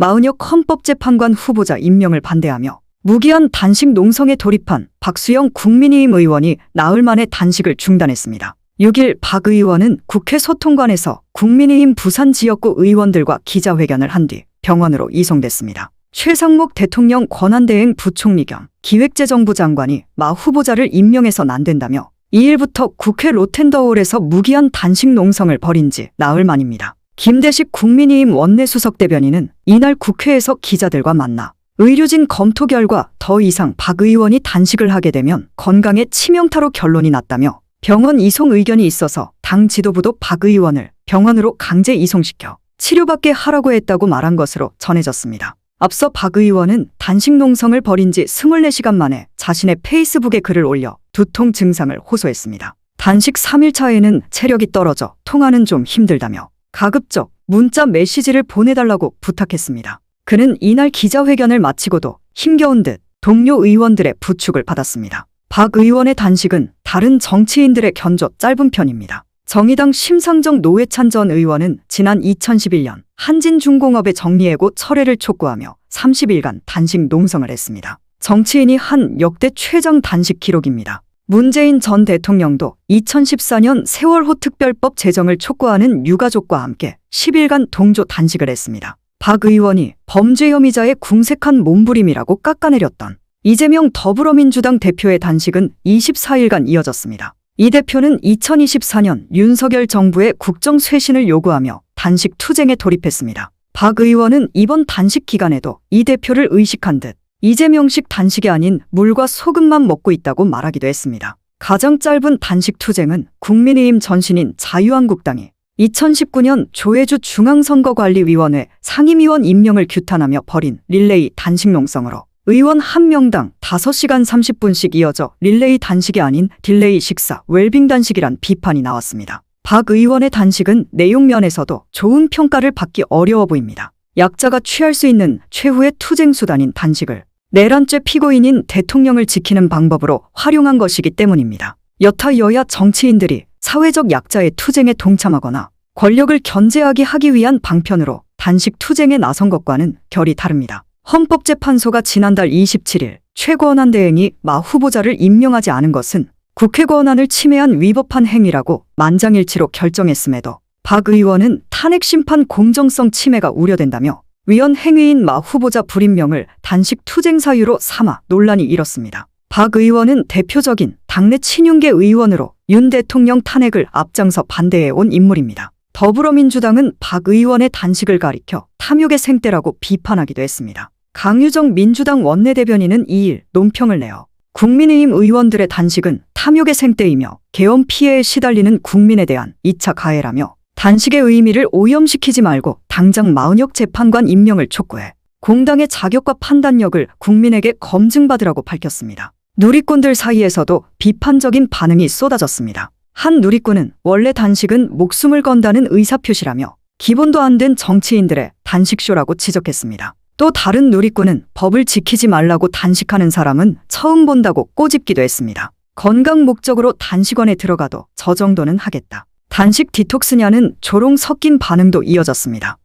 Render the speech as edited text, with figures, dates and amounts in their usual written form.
마은혁 헌법재판관 후보자 임명을 반대하며 무기한 단식 농성에 돌입한 박수영 국민의힘 의원이 나흘 만에 단식을 중단했습니다. 6일 박 의원은 국회 소통관에서 국민의힘 부산 지역구 의원들과 기자회견을 한 뒤 병원으로 이송됐습니다. 최상목 대통령 권한대행 부총리 겸 기획재정부 장관이 마 후보자를 임명해선 안 된다며 2일부터 국회 로텐더홀에서 무기한 단식 농성을 벌인 지 나흘 만입니다. 김대식 국민의힘 원내수석 대변인은 이날 국회에서 기자들과 만나 의료진 검토 결과 더 이상 박 의원이 단식을 하게 되면 건강에 치명타로 결론이 났다며 병원 이송 의견이 있어서 당 지도부도 박 의원을 병원으로 강제 이송시켜 치료받게 하라고 했다고 말한 것으로 전해졌습니다. 앞서 박 의원은 단식 농성을 벌인 지 24시간 만에 자신의 페이스북에 글을 올려 두통 증상을 호소했습니다. 단식 3일차에는 체력이 떨어져 통화는 좀 힘들다며 가급적 문자 메시지를 보내달라고 부탁했습니다. 그는 이날 기자회견을 마치고도 힘겨운 듯 동료 의원들의 부축을 받았습니다. 박 의원의 단식은 다른 정치인들의 견조 짧은 편입니다. 정의당 심상정 노회찬 전 의원은 지난 2011년 한진중공업의 정리해고 철회를 촉구하며 30일간 단식 농성을 했습니다. 정치인이 한 역대 최장 단식 기록입니다. 문재인 전 대통령도 2014년 세월호 특별법 제정을 촉구하는 유가족과 함께 10일간 동조 단식을 했습니다. 박 의원이 범죄 혐의자의 궁색한 몸부림이라고 깎아내렸던 이재명 더불어민주당 대표의 단식은 24일간 이어졌습니다. 이 대표는 2024년 윤석열 정부의 국정 쇄신을 요구하며 단식 투쟁에 돌입했습니다. 박 의원은 이번 단식 기간에도 이 대표를 의식한 듯 이재명식 단식이 아닌 물과 소금만 먹고 있다고 말하기도 했습니다. 가장 짧은 단식 투쟁은 국민의힘 전신인 자유한국당이 2019년 조혜주 중앙선거관리위원회 상임위원 임명을 규탄하며 벌인 릴레이 단식 농성으로 의원 1명당 5시간 30분씩 이어져 릴레이 단식이 아닌 딜레이 식사, 웰빙 단식이란 비판이 나왔습니다. 박 의원의 단식은 내용 면에서도 좋은 평가를 받기 어려워 보입니다. 약자가 취할 수 있는 최후의 투쟁 수단인 단식을 내란죄 피고인인 대통령을 지키는 방법으로 활용한 것이기 때문입니다. 여타 여야 정치인들이 사회적 약자의 투쟁에 동참하거나 권력을 견제하기 하기 위한 방편으로 단식 투쟁에 나선 것과는 결이 다릅니다. 헌법재판소가 지난달 27일 최권한대행이 마 후보자를 임명하지 않은 것은 국회 권한을 침해한 위법한 행위라고 만장일치로 결정했음에도 박 의원은 탄핵 심판 공정성 침해가 우려된다며 위헌 행위인 마 후보자 불임명을 단식 투쟁 사유로 삼아 논란이 일었습니다. 박 의원은 대표적인 당내 친윤계 의원으로 윤 대통령 탄핵을 앞장서 반대해온 인물입니다. 더불어민주당은 박 의원의 단식을 가리켜 탐욕의 생떼라고 비판하기도 했습니다. 강유정 민주당 원내대변인은 2일 논평을 내어 국민의힘 의원들의 단식은 탐욕의 생떼이며 계엄 피해에 시달리는 국민에 대한 2차 가해라며 단식의 의미를 오염시키지 말고 당장 마은혁 재판관 임명을 촉구해 공당의 자격과 판단력을 국민에게 검증받으라고 밝혔습니다. 누리꾼들 사이에서도 비판적인 반응이 쏟아졌습니다. 한 누리꾼은 원래 단식은 목숨을 건다는 의사표시라며 기본도 안 된 정치인들의 단식쇼라고 지적했습니다. 또 다른 누리꾼은 법을 지키지 말라고 단식하는 사람은 처음 본다고 꼬집기도 했습니다. 건강 목적으로 단식원에 들어가도 저 정도는 하겠다. 단식 디톡스냐는 조롱 섞인 반응도 이어졌습니다.